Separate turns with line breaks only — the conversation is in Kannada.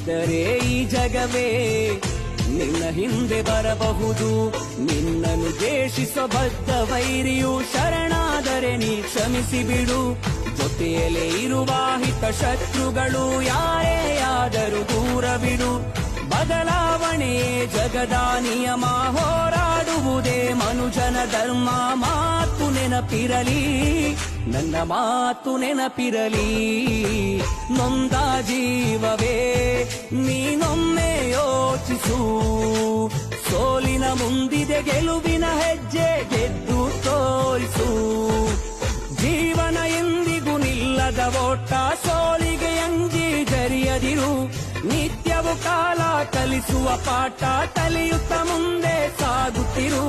ಇದ್ದರೆ ಈ ಜಗವೇ ನಿನ್ನ ಹಿಂದೆ ಬರಬಹುದು. ನಿನ್ನನ್ನು ದ್ವೇಷಿಸೋ ಬದ್ಧ ವೈರಿಯು ಶರಣಾದರೆ ನೀ ಕ್ಷಮಿಸಿ ಬಿಡು. ಜೊತೆಯಲ್ಲೇ ಇರುವ ಹಿತ ಶತ್ರುಗಳು ಯಾರೇ ಆದರೂ ದೂರ ಬಿಡು. ಬದಲಾವಣೆಯೇ ಜಗದ ನಿಯಮ, ಹೋರಾಡುವುದೇ ಮನುಜನ ಧರ್ಮ. ಮಾತು ನೆನಪಿರಲಿ, ನನ್ನ ಮಾತು ನೆನಪಿರಲಿ. ನೊಂದ ಜೀವವೇ ನೀನೊಮ್ಮೆ ಯೋಚಿಸು. ಸೋಲಿನ ಮುಂದಿದೆ ಗೆಲುವಿನ ಹೆಜ್ಜೆ, ಗೆದ್ದು ತೋರಿಸು. ಜೀವನ ಎಂದಿಗೂ ನಿಲ್ಲದ ಓಟ, ಸೋಲಿಗೆ ಅಂಜಿ ಜರಿಯದಿರು. ನಿತ್ಯವು ಕಾಲ ಕಲಿಸುವ ಪಾಠ, ಕಲಿಯುತ್ತ ಮುಂದೆ ಸಾಗುತ್ತಿರು.